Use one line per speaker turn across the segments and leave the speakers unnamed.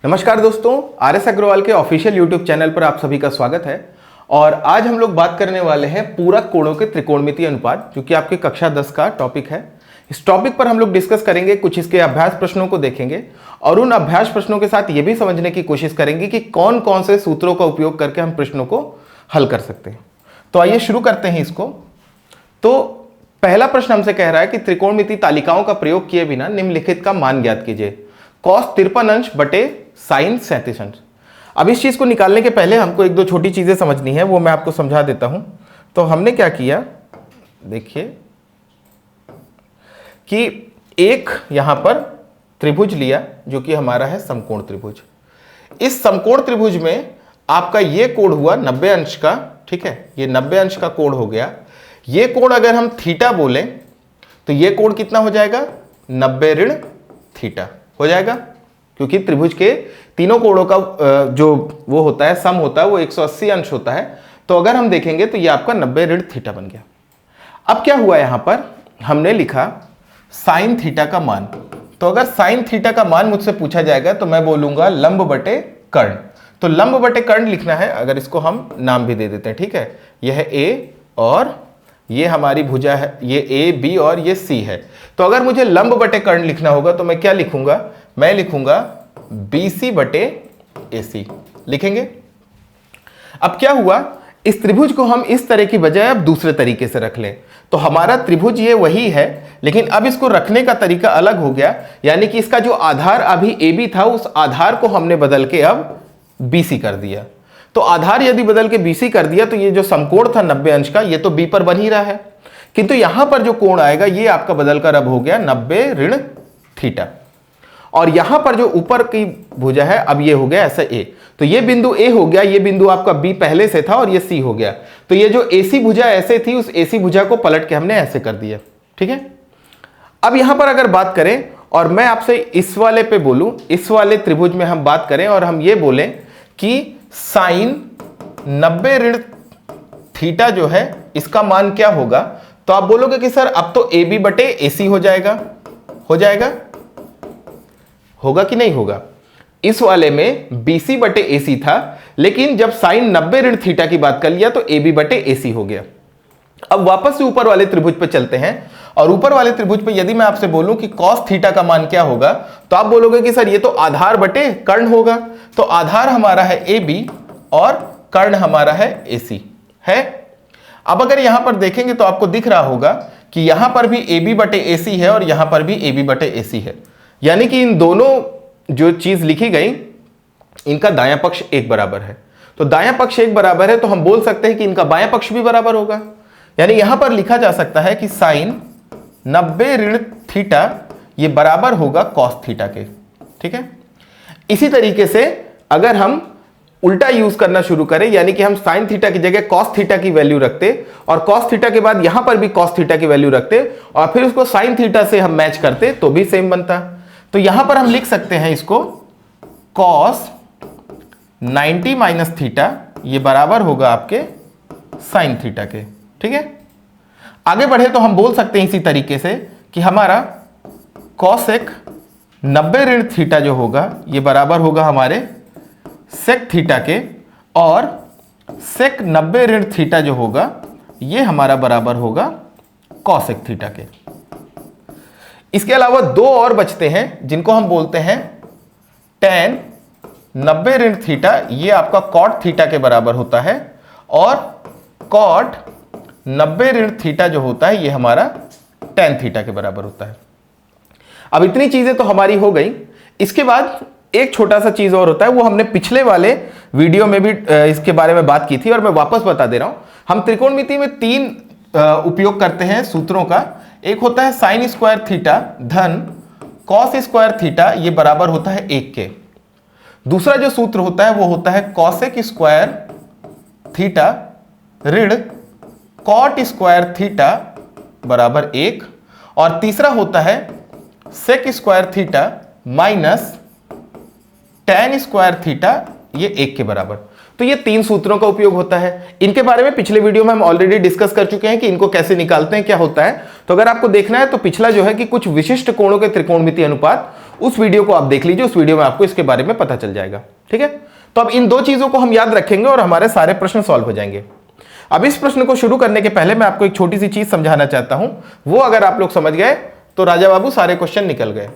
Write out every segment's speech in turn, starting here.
नमस्कार दोस्तों, आर.एस. अग्रवाल के ऑफिशियल यूट्यूब चैनल पर आप सभी का स्वागत है। और आज हम लोग बात करने वाले हैं पूरक कोणों के त्रिकोणमितीय अनुपात, जो कि आपके कक्षा 10 का टॉपिक है। इस टॉपिक पर हम लोग डिस्कस करेंगे, कुछ इसके अभ्यास प्रश्नों को देखेंगे और उन अभ्यास प्रश्नों के साथ ये भी समझने की कोशिश करेंगे कि कौन कौन से सूत्रों का उपयोग करके हम प्रश्नों को हल कर सकते हैं। तो आइए शुरू करते हैं इसको। तो पहला प्रश्न हमसे कह रहा है कि त्रिकोणमितीय तालिकाओं का प्रयोग किए बिना निम्नलिखित का मान ज्ञात कीजिए। cos 53 अंश बटे sin 37 अंश। अब इस चीज को निकालने के पहले हमको एक दो छोटी चीजें समझनी है, वो मैं आपको समझा देता हूं। तो हमने क्या किया, देखिए कि एक यहां पर त्रिभुज लिया जो कि हमारा है समकोण त्रिभुज। इस समकोण त्रिभुज में आपका ये कोण हुआ 90 अंश का, ठीक है, ये 90 अंश का कोण हो गया। ये कोण अगर हम थीटा बोले तो ये कोण कितना हो जाएगा, 90 ऋण थीटा हो जाएगा, क्योंकि त्रिभुज के तीनों कोणों का जो वो होता है सम होता है वो 180 अंश होता है। तो अगर हम देखेंगे तो ये आपका 90 ऋण थीटा बन गया। अब क्या हुआ, यहां पर हमने लिखा साइन थीटा का मान। तो अगर साइन थीटा का मान मुझसे पूछा जाएगा तो मैं बोलूंगा लंब बटे कर्ण। तो लंब बटे कर्ण लिखना है, अगर इसको हम नाम भी दे देते हैं, ठीक है। यह है ए और ये हमारी भुजा है, ये ए बी और ये सी है। तो अगर मुझे लंब बटे कर्ण लिखना होगा तो मैं क्या लिखूंगा, मैं लिखूंगा बी सी बटे ए सी लिखेंगे। अब क्या हुआ, इस त्रिभुज को हम इस तरह की बजाय अब दूसरे तरीके से रख लें। तो हमारा त्रिभुज ये वही है, लेकिन अब इसको रखने का तरीका अलग हो गया। यानी कि इसका जो आधार अभी ए बी था, उस आधार को हमने बदल के अब बी सी कर दिया। तो आधार यदि बदल के BC कर दिया तो ये जो समकोण था 90 अंश का, ये तो B पर बन ही रहा है, किंतु यहां पर जो कोण आएगा ये आपका बदलकर अब हो गया 90 ऋण थीटा। और यहां पर जो ऊपर की भुजा है अब ये हो गया ऐसा A। तो ये बिंदु A हो गया, ये बिंदु आपका B पहले से था और ये C हो गया। तो ये जो AC भुजा ऐसे थी, उस AC भुजा को पलट के हमने ऐसे कर दिया, ठीक है। अब यहां पर अगर बात करें और मैं आपसे इस वाले पे बोलूं, इस वाले त्रिभुज में हम बात करें और हम ये बोलें कि साइन 90 ऋण थीटा जो है इसका मान क्या होगा, तो आप बोलोगे कि सर अब तो ए बी बटे ए सी हो जाएगा। हो जाएगा, होगा कि नहीं होगा। इस वाले में बी सी बटे ए सी था, लेकिन जब साइन 90 ऋण थीटा की बात कर लिया तो ए बी बटे ए सी हो गया। अब वापस से ऊपर वाले त्रिभुज पे चलते हैं और ऊपर वाले त्रिभुज पे यदि मैं आपसे बोलूं कि cos थीटा का मान क्या होगा, तो आप बोलोगे कि सर ये तो आधार बटे कर्ण होगा। तो आधार हमारा है ए बी और कर्ण हमारा है ए सी है। अब अगर यहां पर देखेंगे तो आपको दिख रहा होगा कि यहां पर भी ए बी बटे ए सी है और यहां पर भी ए बी बटे ए सी है। यानी कि इन दोनों जो चीज लिखी गई इनका दायां पक्ष एक बराबर है। तो दायां पक्ष एक बराबर है तो हम बोल सकते हैं कि इनका बायां पक्ष भी बराबर होगा। यानी यहां पर लिखा जा सकता है कि साइन 90 ऋण थीटा ये बराबर होगा कॉस थीटा के, ठीक है। इसी तरीके से अगर हम उल्टा यूज करना शुरू करें, यानी कि हम साइन थीटा की जगह कॉस थीटा की वैल्यू रखते और कॉस थीटा के बाद यहां पर भी कॉस थीटा की वैल्यू रखते और फिर उसको साइन थीटा से हम मैच करते तो भी सेम बनता। तो यहां पर हम लिख सकते हैं इसको कॉस 90 माइनस थीटा ये बराबर होगा आपके साइन थीटा के, ठीक है। आगे बढ़े तो हम बोल सकते हैं इसी तरीके से कि हमारा कॉसेक 90 ऋण थीटा जो होगा ये बराबर होगा हमारे सेक थीटा के, और सेक 90 ऋण थीटा जो होगा ये हमारा बराबर होगा कॉसेक थीटा के। इसके अलावा दो और बचते हैं जिनको हम बोलते हैं tan 90 ऋण थीटा, ये आपका कॉट थीटा के बराबर होता है, और कॉट 90 ऋण थीटा जो होता है ये हमारा tan थीटा के बराबर होता है। अब इतनी चीजें तो हमारी हो गई। इसके बाद एक छोटा सा चीज और होता है, वो हमने पिछले वाले वीडियो में भी इसके बारे में बात की थी और मैं वापस बता दे रहा हूं। हम त्रिकोणमिति में तीन उपयोग करते हैं सूत्रों का। एक होता है साइन स्क्वायर थीटा धन कॉस स्क्वायर थीटा ये बराबर होता है 1 के। दूसरा जो सूत्र होता है वो होता है कॉसेक स्क्वायर थीटा ऋण कॉट स्क्वायर थीटा बराबर 1, और तीसरा होता है sec square theta minus tan square theta ये 1 के बराबर। तो ये तीन सूत्रों का उपयोग होता है। इनके बारे में पिछले वीडियो में हम ऑलरेडी डिस्कस कर चुके हैं कि इनको कैसे निकालते हैं, क्या होता है। तो अगर आपको देखना है तो पिछला जो है कि कुछ विशिष्ट कोणों के त्रिकोणमितीय अनुपात, उस वीडियो को आप देख लीजिए, उस वीडियो में आपको इसके बारे में पता चल जाएगा। ठीक है, तो अब इन दो चीजों को हम याद रखेंगे और हमारे सारे प्रश्न सॉल्व हो जाएंगे। अब इस प्रश्न को शुरू करने के पहले मैं आपको एक छोटी सी चीज समझाना चाहता हूं, वो अगर आप लोग समझ गए तो राजा बाबू सारे क्वेश्चन निकल गए।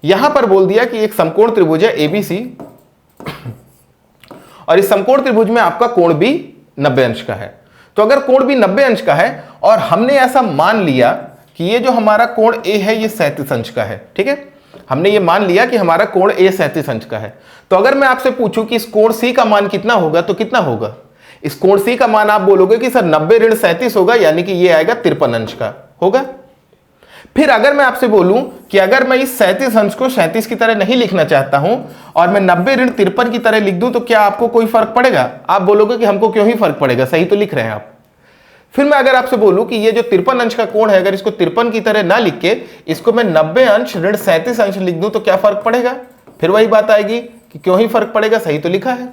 यहां पर बोल दिया कि एक समकोण त्रिभुज है एबीसी और इस समकोण त्रिभुज में आपका कोण भी 90 अंश का है। तो अगर कोण भी 90 अंश का है और हमने ऐसा मान लिया कि ये जो हमारा कोण ए है ये 37 अंश का है, ठीक है, हमने ये मान लिया कि हमारा कोण ए 37 अंश का है। तो अगर मैं आपसे पूछूं कि इस कोण सी का मान कितना होगा तो कितना होगा? इस कोण सी का मान आप बोलोगे कि सर 90 ऋण 37 होगा, यानी कि ये आएगा 53 अंश का होगा। फिर अगर मैं आपसे बोलूं कि अगर मैं इस 37 अंश को 37 की तरह नहीं लिखना चाहता हूं और मैं 90 ऋण 53 की तरह लिख दूं तो क्या आपको कोई फर्क पड़ेगा? आप बोलोगे कि हमको क्यों ही फर्क पड़ेगा, सही तो लिख रहे हैं आप। फिर मैं अगर आपसे बोलूं कि ये जो 53 अंश का कोण है, अगर इसको 53 की तरह ना लिख के इसको मैं 90 अंश ऋण 37 अंश लिख दूं तो क्या फर्क पड़ेगा? फिर वही बात आएगी कि क्यों ही फर्क पड़ेगा, सही तो लिखा है।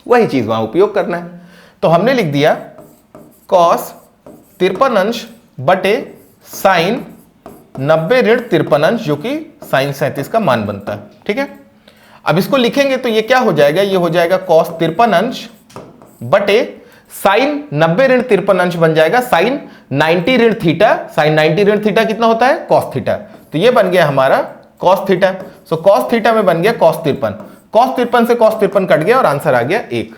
वही चीज वहां उपयोग करना है। तो हमने लिख दिया कॉस 53 अंश बटे साइन 90 ऋण 53 अंश, जो कि साइन 37 का मान बनता है। ठीक है, अब इसको लिखेंगे तो ये क्या हो जाएगा? ये हो जाएगा कॉस 53 अंश बटे साइन 90 ऋण 53 अंश बन जाएगा साइन 90 ऋण थीटा। साइन 90 ऋण थीटा कितना होता है? Cos theta. तो ये बन गया हमारा cos theta. So cos theta में बन गया कॉस 53। कॉस 53 से कॉस 53 कट गया और आंसर आ गया 1।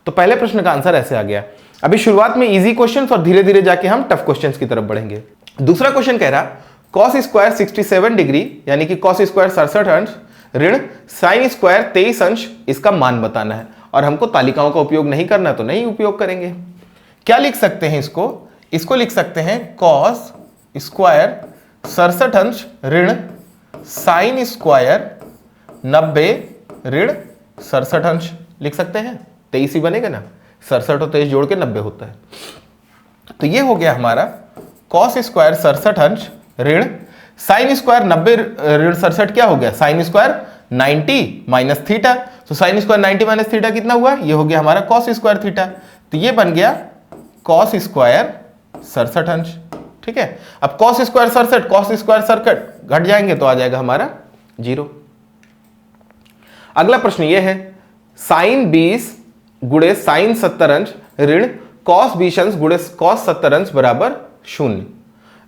तो पहले प्रश्न का आंसर ऐसे आ गया। अभी शुरुआत में इजी क्वेश्चंस और धीरे धीरे जाके हम टफ क्वेश्चंस की तरफ बढ़ेंगे। दूसरा क्वेश्चन कह रहा कॉस स्क्वायर 67 डिग्री यानी कि कॉस स्क्वायर 67 अंश ऋण साइन स्क्वायर 23 अंश, इसका मान बताना है। और हमको तालिकाओं का उपयोग नहीं करना तो नहीं उपयोग करेंगे। क्या लिख सकते हैं इसको? इसको लिख सकते हैं कॉस स्क्वायर 67 अंश ऋण साइन स्क्वायर 90 ऋण 67 अंश लिख सकते हैं। 23 ही बनेगा ना, 67 और 23 जोड़ के 90 होता है। तो ये हो गया हमारा कॉस स्क्वायर 67 अंश ऋण साइन स्क्वायर 90 ऋण 67 क्या हो गया? Sine square 90 minus theta. तो साइन स्क्वायर 90 माइनस थीटा कितना हुआ? ये हो गया हमारा कॉस स्क्वायर थीटा। तो ये बन गया कॉस स्क्वायर 67 अंश। ठीक है, अब कॉस स्क्वायर 67 कॉस स्क्वायर 67 घट जाएंगे तो आ जाएगा हमारा 0। अगला प्रश्न ये है साइन 20 गुणे साइन 70 अंश ऋण कॉस 20 अंश गुणे कॉस 70 अंश बराबर 0।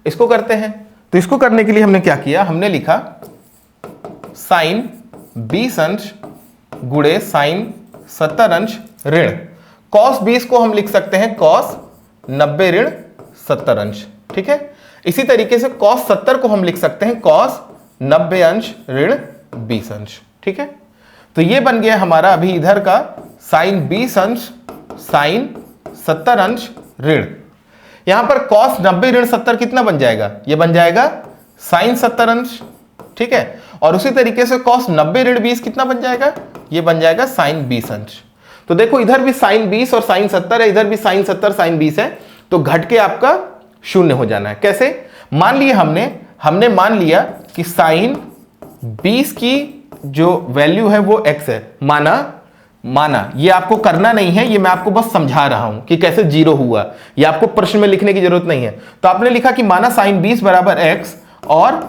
इसको करते हैं। तो इसको करने के लिए हमने क्या किया? हमने लिखा साइन 20 अंश गुणे साइन 70 अंश ऋण कॉस 20 को हम लिख सकते हैं कॉस 90 ऋण 70 अंश। ठीक है, इसी तरीके से कॉस 70 को हम लिख सकते हैं कॉस 90 अंश ऋण 20 अंश। ठीक है, तो ये बन गया हमारा अभी इधर का साइन 20 अंश साइन 70 अंश ऋण, यहां पर cos 90 ऋण 70 कितना बन जाएगा? ये बन जाएगा साइन 70 अंश। ठीक है, और उसी तरीके से cos 90 ऋण 20 कितना बन जाएगा? ये बन जाएगा साइन 20 अंश। तो देखो इधर भी साइन 20 और साइन 70 है, इधर भी साइन 70 साइन 20 है, तो घट के आपका 0 हो जाना है। कैसे? मान लिया हमने मान लिया कि साइन 20 की जो वैल्यू है वो x है। माना ये आपको करना नहीं है, ये मैं आपको बस समझा रहा हूं कि कैसे 0 हुआ, ये आपको प्रश्न में लिखने की जरूरत नहीं है। तो आपने लिखा कि माना साइन 20 बराबर x और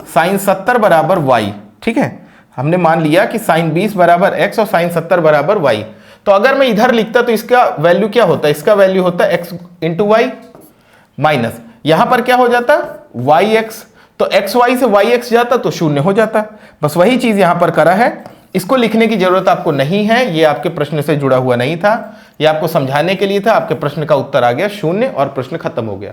साइन 70 बराबर y। ठीक है, हमने मान लिया कि साइन 20 बराबर x और साइन 70 बराबर y। तो अगर मैं इधर लिखता तो इसका वैल्यू क्या होता है? इसका वैल्यू होता है x इंटू वाई माइनस यहां पर क्या हो जाता? yx। तो xy से yx जाता तो 0 हो जाता। बस वही चीज यहां पर करा है, इसको लिखने की जरूरत आपको नहीं है, ये आपके प्रश्न से जुड़ा हुआ नहीं था, ये आपको समझाने के लिए था। आपके प्रश्न का उत्तर आ गया 0 और प्रश्न खत्म हो गया।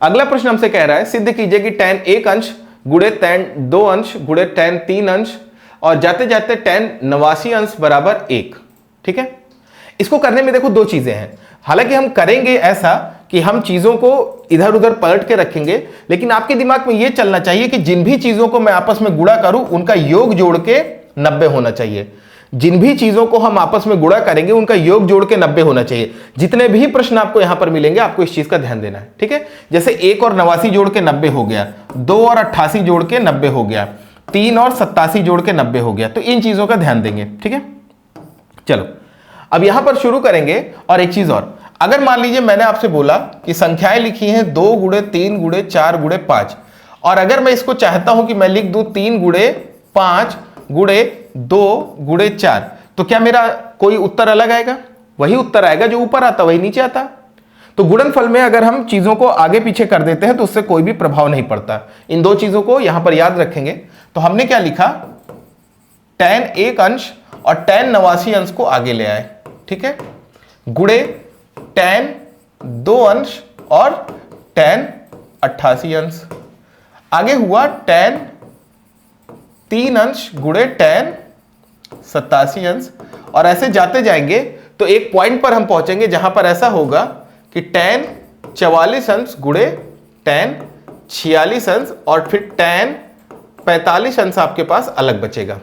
अगला प्रश्न हमसे कह रहा है सिद्ध कीजिए कि tan 1 अंश गुणे tan 2 अंश गुणे tan 3 अंश और जाते जाते tan 89 अंश बराबर 1। ठीक है, इसको करने में देखो दो चीजें हैं। हालांकि हम करेंगे ऐसा कि हम चीजों को इधर उधर पलट के रखेंगे, लेकिन आपके दिमाग में यह चलना चाहिए कि जिन भी चीजों को मैं आपस में गुणा करूं उनका योग जोड़ के 90 होना चाहिए। जिन भी चीजों को हम आपस में गुणा करेंगे उनका योग जोड़ के 90 होना चाहिए। जितने भी प्रश्न आपको यहां पर मिलेंगे आपको इस चीज का ध्यान देना है। ठीक है, जैसे 1 और 89 जोड़ के 90 हो गया, 2 और 88 जोड़ के 90 हो गया, 3 और 87 जोड़ के 90 हो गया। तो इन चीजों का ध्यान देंगे। ठीक है, चलो अब यहां पर शुरू करेंगे। और एक चीज और, अगर मान लीजिए मैंने आपसे बोला कि संख्याएं लिखी हैं 2 गुणे 3 गुणे 4 गुणे 5, और अगर मैं इसको चाहता हूं कि मैं लिख दूं 3 गुणे 5 गुणे 2 गुणे 4, तो क्या मेरा कोई उत्तर अलग आएगा? वही उत्तर आएगा जो ऊपर आता, वही नीचे आता। तो गुणनफल में अगर हम चीजों को आगे पीछे कर देते हैं तो उससे कोई भी प्रभाव नहीं पड़ता। इन दो चीजों को यहां पर याद रखेंगे। तो हमने क्या लिखा, tan 1 अंश और tan 89 अंश को आगे ले आए, ठीक है, गुणे tan 2 अंश और tan 88 अंश, आगे हुआ tan 3 अंश गुणे tan 87 अंश, और ऐसे जाते जाएंगे तो एक पॉइंट पर हम पहुंचेंगे जहां पर ऐसा होगा कि tan 44 अंश गुणे tan 46 अंश और फिर tan 45 अंश आपके पास अलग बचेगा।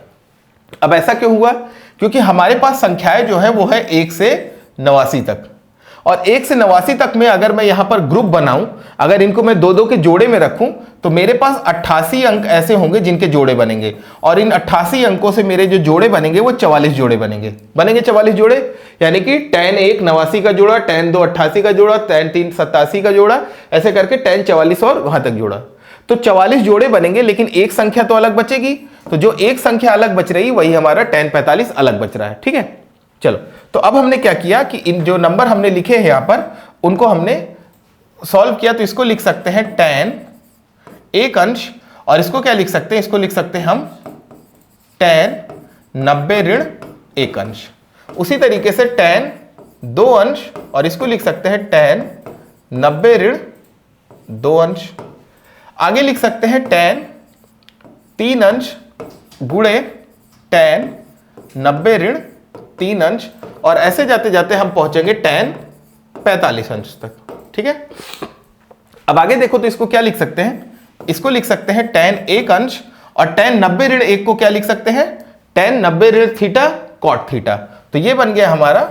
अब ऐसा क्यों हुआ? क्योंकि हमारे पास संख्याएं जो है वो है 1 से 89 तक, और 1 से 89 तक में अगर मैं यहां पर ग्रुप बनाऊं, अगर इनको मैं 2-2 के जोड़े में रखूं तो मेरे पास 88 अंक ऐसे होंगे जिनके जोड़े बनेंगे, और इन 88 अंकों से मेरे जो जोड़े बनेंगे वो 44 जोड़े बनेंगे 44 जोड़े, यानी कि tan 1 89 का जोड़ा, tan 2 88 का जोड़ा, tan 3 87 का जोड़ा, ऐसे करके tan 44 और वहां तक जोड़ा, तो 44 जोड़े बनेंगे, लेकिन एक संख्या तो अलग बचेगी। तो जो एक संख्या अलग बच रही वही हमारा tan 45 अलग बच रहा है, ठीक है। चलो, तो अब हमने क्या किया कि इन जो नंबर हमने लिखे हैं यहां पर उनको हमने सॉल्व किया। तो इसको लिख सकते हैं tan 1 अंश, और इसको क्या लिख सकते हैं, इसको लिख सकते हैं हम tan 90 ऋण 1 अंश। उसी तरीके से tan 2 अंश, और इसको लिख सकते हैं tan 90 ऋण 2 अंश। आगे लिख सकते हैं tan 3 अंश गुणे tan 90 ऋण 3 अंश, और ऐसे जाते जाते हम पहुंचेंगे tan 45 अंश तक, ठीक है। अब आगे देखो तो इसको क्या लिख सकते हैं, इसको लिख सकते हैं tan 1 अंश, और tan 90 ऋण 1 को क्या लिख सकते हैं, tan 90 ऋण थीटा cot थीटा। तो ये बन गया हमारा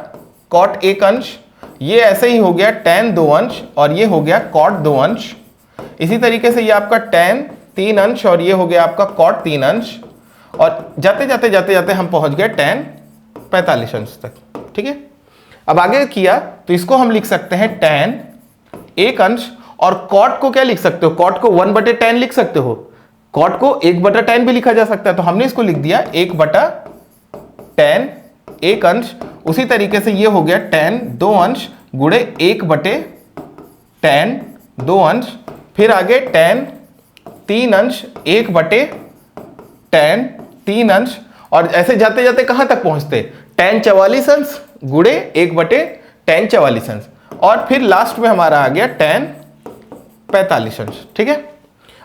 cot 1 अंश, ये ऐसे ही हो गया tan 2 अंश, और ये हो गया cot 2 अंश। इसी तरीके से ये आपका tan 3 अंश, और ये हो गया आपका cot 3 अंश, और जाते जाते जाते जाते हम पहुंच गए tan 45 अंश तक, ठीक है। अब आगे किया तो इसको हम लिख सकते हैं tan 1 अंश, और cot को क्या लिख सकते हो, cot को 1/tan लिख सकते हो, cot को 1/tan भी लिखा जा सकता है। तो हमने इसको लिख दिया 1/tan 1 अंश। उसी तरीके से ये हो गया tan 2 अंश गुणे 1/tan 2 अंश, फिर आगे tan 3 अंश 1/tan 3 अंश, और ऐसे जाते जाते कहां तक पहुंचते, tan 44 अंश गुणे 1/tan 44 अंश, और फिर लास्ट में हमारा आ गया tan 45 अंश, ठीक है।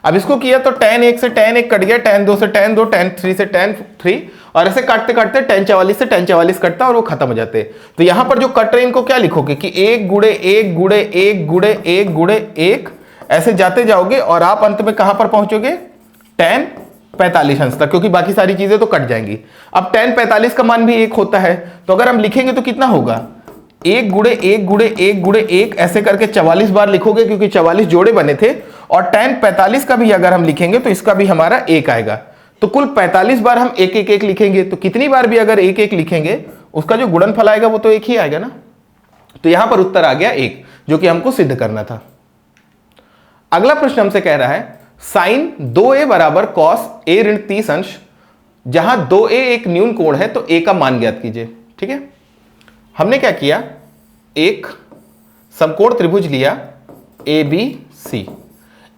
अब इसको किया तो tan 1 से tan 1 कट गया, tan 2 से tan 2, tan 3 से tan 3, और ऐसे काटते काटते tan 44 से tan 44 कटता और वो खत्म हो जाते। तो यहां पर जो कट रहे इनको क्या लिखोगे कि 1 गुणे 1 गुणे 1 गुणे 1 गुणे 1, ऐसे जाते जाओगे और आप अंत में कहां पर पहुंचोगे, tan 45 अंश तक, क्योंकि बाकी सारी चीजें तो कट जाएंगी। अब tan 45 का मान भी 1 होता है, तो अगर हम लिखेंगे तो कितना होगा, 1 गुणे 1 गुणे 1 गुणे 1, ऐसे करके 44 बार लिखोगे, क्योंकि 44 जोड़े बने थे। और tan 45 का भी अगर हम लिखेंगे तो इसका भी हमारा 1 आएगा। तो कुल 45 बार हम 1 1 1 लिखेंगे, तो कितनी बार भी अगर 1 1 लिखेंगे उसका जो गुणनफल आएगा वो तो 1 ही आएगा ना। तो यहां पर उत्तर आ गया 1, जो कि हमको सिद्ध करना था। अगला प्रश्न हमसे कह रहा है sin 2a बराबर cos a ऋण 30 अंश, जहां 2a एक न्यून कोण है तो a का मान ज्ञात कीजिए, ठीक है। हमने क्या किया, एक समकोण त्रिभुज लिया ABC।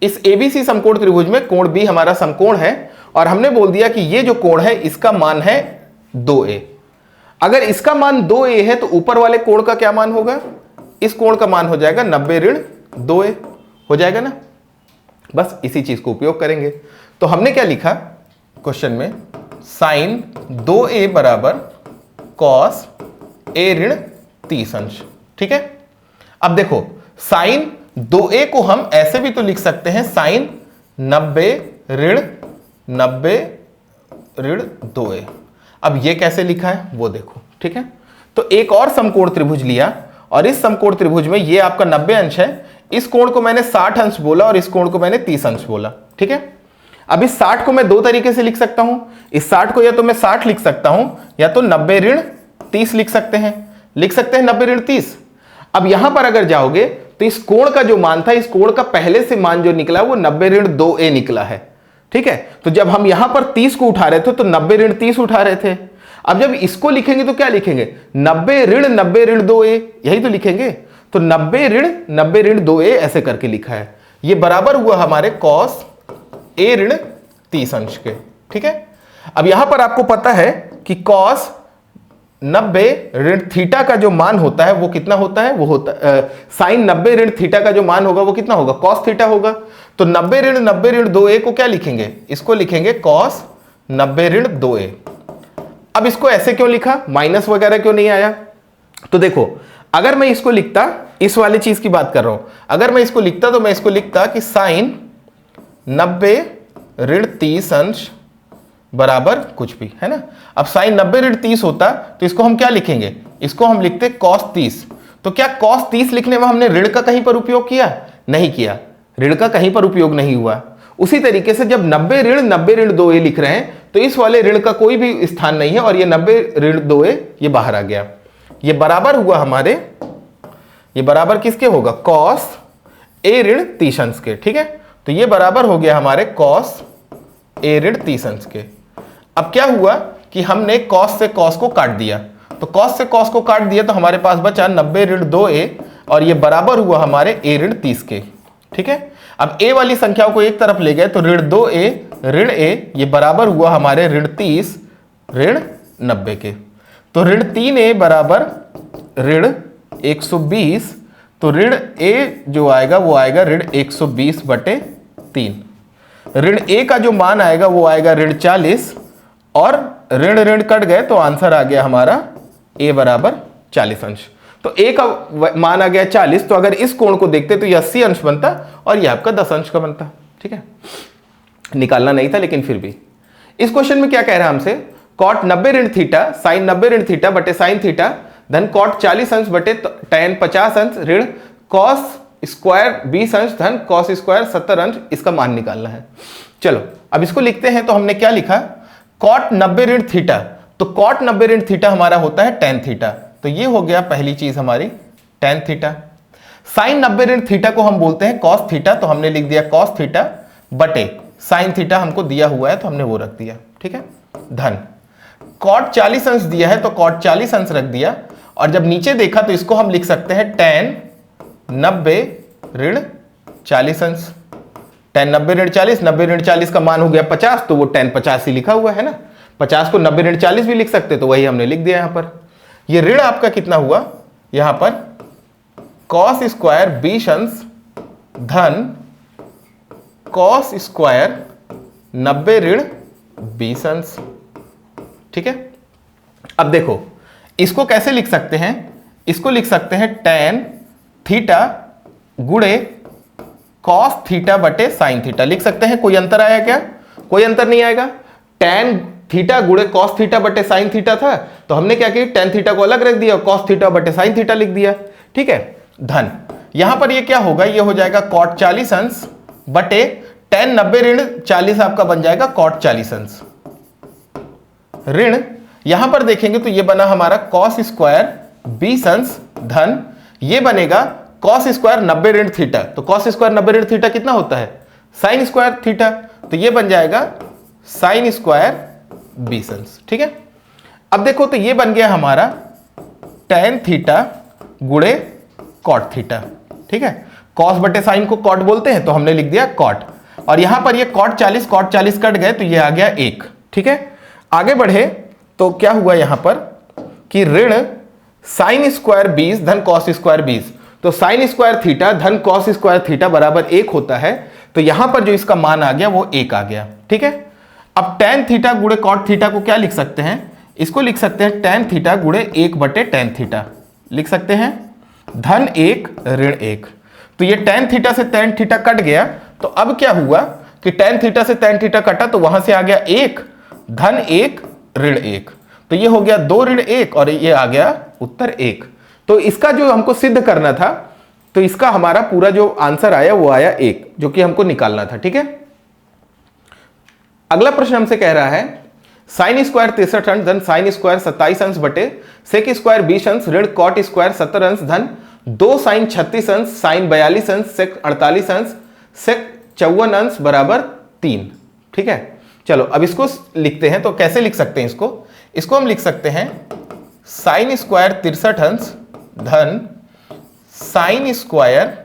इस ABC समकोण त्रिभुज में कोण B हमारा समकोण है, और हमने बोल दिया कि ये जो कोण है इसका मान है 2a। अगर इसका मान 2a है तो ऊपर वाले कोण का क्या मान होगा, इस कोण का मान हो जाएगा 90 ऋण 2a, हो जाएगा ना। बस इसी चीज को उपयोग करेंगे। तो हमने क्या लिखा क्वेश्चन में, sin 2a बराबर cos a ऋण 30 अंश, ठीक है। अब देखो sin 2a को हम ऐसे भी तो लिख सकते हैं sin 90 ऋण 2a। अब ये कैसे लिखा है वो देखो, ठीक है। तो एक और समकोण त्रिभुज लिया, और इस समकोण त्रिभुज में ये आपका 90 अंश है, इस कोण को मैंने 60 अंश बोला और इस कोण को मैंने 30 अंश बोला, ठीक है। अब इस 60 को मैं दो तरीके से लिख सकता हूं, इस 60 को या तो मैं 60 लिख सकता हूं या तो 90 ऋण 30 लिख सकते हैं 90 ऋण 30। अब यहां पर अगर जाओगे तो इस कोण का जो मान था, इस कोण का पहले से मान जो निकला वो 90 ऋण 2a निकला है, ठीक है। तो जब हम यहां पर 30 को उठा रहे थे तो 90 ऋण 30 उठा रहे थे। अब जब इसको लिखेंगे तो क्या लिखेंगे, 90 ऋण 2a, यही तो लिखेंगे। तो 90 ऋण 2a ऐसे करके लिखा है। ये बराबर हुआ हमारे cos a ऋण 30 अंश के, ठीक है। अब यहां पर आपको पता है कि cos 90 ऋण थीटा का जो मान होता है वो कितना होता है, वो होता साइन 90 ऋण थीटा का जो मान होगा वो कितना होगा, cos थीटा होगा। तो 90 ऋण 2a को क्या लिखेंगे, इसको लिखेंगे cos 90 ऋण 2a। अब इसको ऐसे क्यों लिखा, माइनस वगैरह क्यों नहीं आया? तो देखो, अगर मैं इसको लिखता, इस वाली चीज की बात कर रहा हूं, अगर मैं इसको लिखता तो मैं इसको लिखता कि साइन 90 ऋण 30 अंश बराबर कुछ भी, है ना। अब साइन 90 ऋण 30 होता तो इसको हम क्या लिखेंगे, इसको हम लिखते cos 30। तो क्या cos 30 लिखने में हमने ऋण का कहीं पर उपयोग किया, नहीं किया, ऋण का कहीं पर उपयोग नहीं हुआ। उसी तरीके से जब 90 ऋण 2a लिख रहे हैं तो इस वाले ऋण का कोई भी स्थान नहीं है और ये 90 ऋण 2a ये बाहर आ गया। ये बराबर हुआ हमारे, ये बराबर किसके होगा, cos a ऋण 30 अंश के, ठीक है। तो ये बराबर हो गया हमारे cos a ऋण 30 अंश के। अब क्या हुआ कि हमने cos से cos को काट दिया, तो cos से cos को काट दिया तो हमारे पास बचा 90 ऋण 2a और ये बराबर हुआ हमारे a ऋण 30 के, ठीक है। अब a वाली संख्याओं को एक तरफ ले गए तो ऋण 2a ऋण a ये बराबर हुआ हमारे ऋण 30 ऋण 90 के। तो ऋण 3a बराबर ऋण 120, तो ऋण a जो आएगा वो आएगा ऋण 120 बटे 3। ऋण a का जो मान आएगा वो आएगा ऋण 40 और ऋण ऋण कट गए तो आंसर आ गया हमारा a बराबर 40 अंश। तो a का मान आ गया 40, तो अगर इस कोण को देखते तो ये 80 अंश बनता और ये आपका 10 अंश का बनता, ठीक है। निकालना नहीं था लेकिन फिर भी। इस क्वेश्चन में क्या कह रहा है हमसे, cot 90 ऋण थीटा साइन 90 ऋण थीटा बटे साइन थीटा धन cot 40 अंश बटे tan 50 अंश ऋण cos स्क्वायर 20 अंश धन cos स्क्वायर 70 अंश, इसका मान निकालना है। चलो अब इसको लिखते हैं। तो हमने क्या लिखा, cot 90 ऋण थीटा, तो cot 90 ऋण थीटा हमारा होता है tan थीटा, तो ये हो गया पहली चीज हमारी tan थीटा। साइन 90 ऋण थीटा को हम बोलते हैं cos थीटा, तो हमने लिख दिया cos थीटा बटे साइन थीटा हमको दिया हुआ है तो हमने वो रख दिया, ठीक है। धन cot 40 अंश दिया है तो cot 40 अंश रख दिया, और जब नीचे देखा तो इसको हम लिख सकते हैं tan 90 ऋण 40 अंश। tan 90 ऋण 40, 90 ऋण 40 का मान हो गया 50, तो वो tan 50 ही लिखा हुआ है ना। 50 को 90 ऋण 40 भी लिख सकते, तो वही हमने लिख दिया यहां पर। ये ऋण आपका कितना हुआ यहां पर, cos स्क्वायर 20 अंश धन cos स्क्वायर 90 ऋण 20 अंश, ठीक है। अब देखो इसको कैसे लिख सकते हैं, इसको लिख सकते हैं tan थीटा गुणे cos थीटा बटे साइन थीटा, लिख सकते हैं। कोई अंतर आया क्या, कोई अंतर नहीं आएगा। tan थीटा गुणे cos थीटा बटे साइन थीटा था, तो हमने क्या किया, tan थीटा को अलग रख दिया, cos थीटा बटे साइन थीटा लिख दिया, ठीक है। धन यहां पर ये क्या होगा, ये हो जाएगा cot 40 अंश बटे tan 90 ऋण 40 आपका बन जाएगा cot 40 अंश ऋण, यहां पर देखेंगे तो ये बना हमारा cos स्क्वायर 20 अंश धन ये बनेगा cos स्क्वायर 90 ऋण थीटा, तो cos स्क्वायर 90 ऋण थीटा कितना होता है, साइन स्क्वायर थीटा, तो ये बन जाएगा साइन स्क्वायर 20 अंश, ठीक है। अब देखो तो ये बन गया हमारा tan थीटा गुणे cot थीटा, ठीक है। cos बटे साइन को cot बोलते हैं तो हमने लिख दिया cot, और यहां पर ये cot 40 कट गए तो ये आ गया 1, ठीक है। आगे बढ़े तो क्या हुआ यहां पर कि ऋण साइन स्क्वायर 20 धन cos स्क्वायर 20, तो साइन स्क्वायर थीटा धन cos स्क्वायर थीटा बराबर 1 होता है, तो यहां पर जो इसका मान आ गया वो 1 आ गया, ठीक है। अब tan थीटा गुणे cot थीटा को क्या लिख सकते हैं, इसको लिख सकते हैं tan थीटा गुणे 1 बटे tan थीटा लिख सकते हैं, धन 1 ऋण 1, तो ये tan थीटा से tan थीटा कट गया, तो अब क्या हुआ कि tan थीटा से tan थीटा कटा तो वहां से आ गया 1 धन 1 ऋण 1, तो ये हो गया 2 ऋण 1 और ये आ गया उत्तर 1। तो इसका जो हमको सिद्ध करना था, तो इसका हमारा पूरा जो आंसर आया वो आया 1, जो कि हमको निकालना था, ठीक है। अगला प्रश्न हमसे कह रहा है साइन स्क्वायर 63 अंश धन साइन स्क्वायर 27 अंश बटे सेक स्क्वायर 20 अंश ऋण cot स्क्वायर 70 अंश धन 2 साइन 36 अंश साइन 42 अंश सेक 48 अंश सेक 54 अंश बराबर 3। ठीक है, चलो अब इसको लिखते हैं। तो कैसे लिख सकते हैं इसको हम लिख सकते हैं साइन स्क्वायर 63 अंश धन साइन स्क्वायर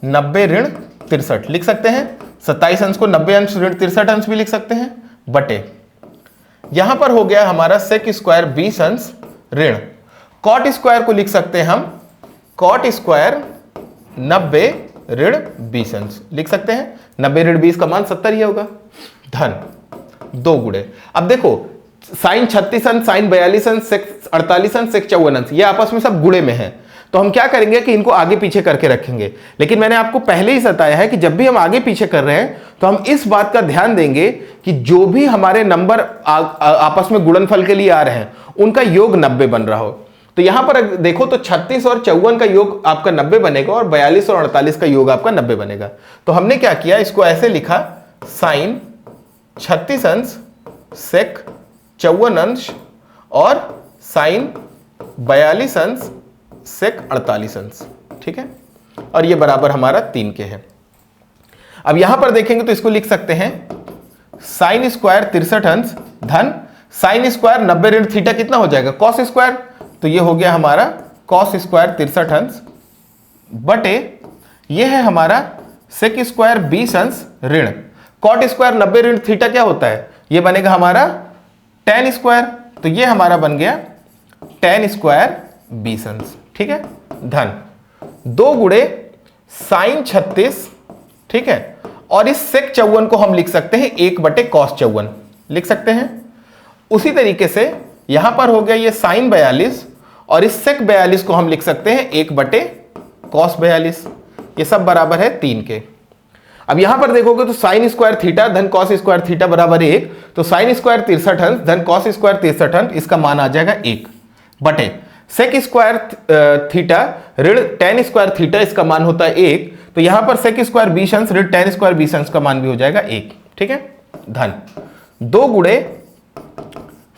90 ऋण 63 लिख सकते हैं। 27 अंश को 90 अंश ऋण 63 अंश भी लिख सकते हैं बटे यहां पर हो गया हमारा सेक स्क्वायर 20 अंश ऋण कॉट स्क्वायर को लिख सकते हैं हम कॉट स्क्वायर 90 ऋण 20 अंश लिख सकते हैं। 90 ऋण 20 का मान 70 ही होगा धन 2 गुणे। अब देखो साइन 36 अंश साइन 42 अंश सेक 48 अंश सेक 54 अंश ये आपस में सब गुणे में है, तो हम क्या करेंगे कि इनको आगे पीछे करके रखेंगे। लेकिन मैंने आपको पहले ही बताया है कि जब भी हम आगे पीछे कर रहे हैं तो हम इस बात का ध्यान देंगे कि जो भी हमारे नंबर आपस में गुणनफल के लिए आ रहे हैं उनका योग 90 बन रहा हो। तो यहां पर देखो तो 36 और 54 का योग आपका 90 बनेगा और 42 और 48 का योग आपका 90 बनेगा। तो हमने क्या किया, इसको ऐसे लिखा साइन 36 अंश सेक 54 अंश और साइन 42 अंश सेक 48 अंश। ठीक है, और ये बराबर हमारा 3 के है। अब यहां पर देखेंगे तो इसको लिख सकते हैं साइन स्क्वायर 63 अंश धन साइन स्क्वायर 90 ऋण थीटा कितना हो जाएगा कॉस स्क्वायर, तो ये हो गया हमारा कॉस स्क्वायर 63 अंश बटे ये है हमारा सेक स्क्वायर 20 अंश ऋण कॉट स्क्वायर 90 ऋण थीटा क्या होता है, ये बनेगा हमारा tan स्क्वायर, तो ये हमारा बन गया tan स्क्वायर 20 अंश। ठीक है, धन 2 गुणे साइन 36। ठीक है, और इस सेक 54 को हम लिख सकते हैं 1 बटे कॉस 54 लिख सकते हैं। उसी तरीके से यहां पर हो गया ये साइन 42 और इस सेक 42 को हम लिख सकते हैं 1 बटे कॉस 42, ये सब बराबर है 3 के। अब यहां पर देखोगे तो साइन स्क्वायर थीटा धन कॉस स्क्वायर थीटा बराबर 1, तो साइन स्क्वायर 63 अंश धन कॉस स्क्वायर 63 अंश इसका मान आ जाएगा 1 बटे सेक स्क्वायर थीटा ऋण tan स्क्वायर थीटा इसका मान होता है 1, तो यहां पर सेक स्क्वायर 20 अंश ऋण tan स्क्वायर 20 अंश का मान भी हो जाएगा 1। ठीक है, धन 2 गुणे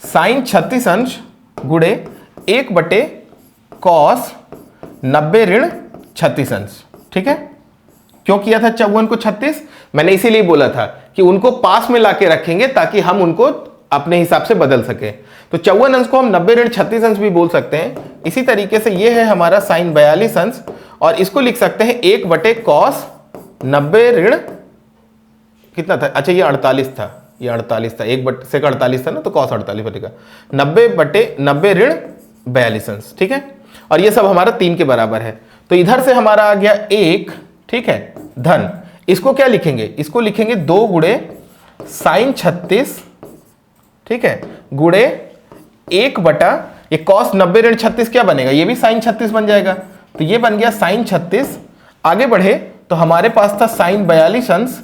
साइन 36 अंश गुणे 1 बटे कॉस 90 ऋण 36 अंश। ठीक है, क्यों किया था 54 को 36, मैंने इसीलिए बोला था कि उनको पास में लाके रखेंगे ताकि हम उनको अपने हिसाब से बदल सके। तो 54 अंश को हम 90 ऋण 36 अंश भी बोल सकते हैं। इसी तरीके से ये है हमारा साइन 42 अंश और इसको लिख सकते हैं 1 बटे कॉस 90 ऋण कितना था, अच्छा ये 48 था, ये 48 था, 1 बटे सेक 48 था ना, तो कॉस 48 बनेगा 90 बटे 90 ऋण 42 अंश। ठीक है, और ये सब हमारा 3 के बराबर है। तो इधर से हमारा आ गया 1। ठीक है, धन इसको क्या लिखेंगे, इसको लिखेंगे 2 गुणे साइन 36। ठीक है, गुणे 1 बटा ये कॉस 90 ऋण 36 क्या बनेगा, ये भी साइन 36 बन जाएगा, तो ये बन गया साइन 36। आगे बढ़े तो हमारे पास था साइन 42 अंश।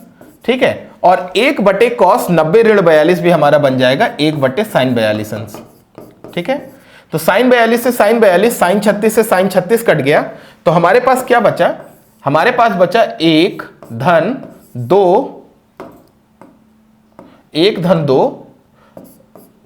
ठीक है, और 1 बटे कॉस 90 ऋण 42 भी हमारा बन जाएगा 1 बटे साइन 42 अंश। ठीक है, तो साइन 42 से साइन 42, साइन 36 से साइन 36 कट गया, तो हमारे पास क्या बचा, हमारे पास बचा 1 धन 2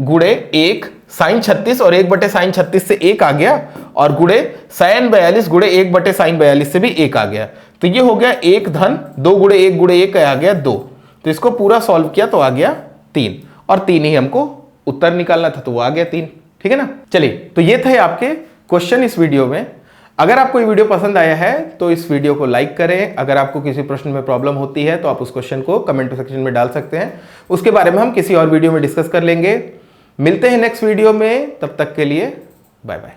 गुणे 1 साइन 36 और 1 बटे साइन 36 से 1 आ गया और गुणे साइन 42 गुणे 1 बटे साइन 42 से भी 1 आ गया, तो ये हो गया 1 धन 2 गुणे 1 आ गया 2। तो इसको पूरा सॉल्व किया तो आ गया 3 और 3 ही हमको उत्तर निकालना था, तो वो आ गया 3। ठीक है ना, चलिए तो ये थे आपके क्वेश्चन इस वीडियो में। अगर आपको ये वीडियो पसंद आया है तो इस वीडियो को लाइक करें। अगर आपको किसी प्रश्न में प्रॉब्लम होती है तो आप उस क्वेश्चन को कमेंट सेक्शन में डाल सकते हैं, उसके बारे में हम किसी और वीडियो में डिस्कस कर लेंगे। मिलते हैं नेक्स्ट वीडियो में, तब तक के लिए बाय बाय।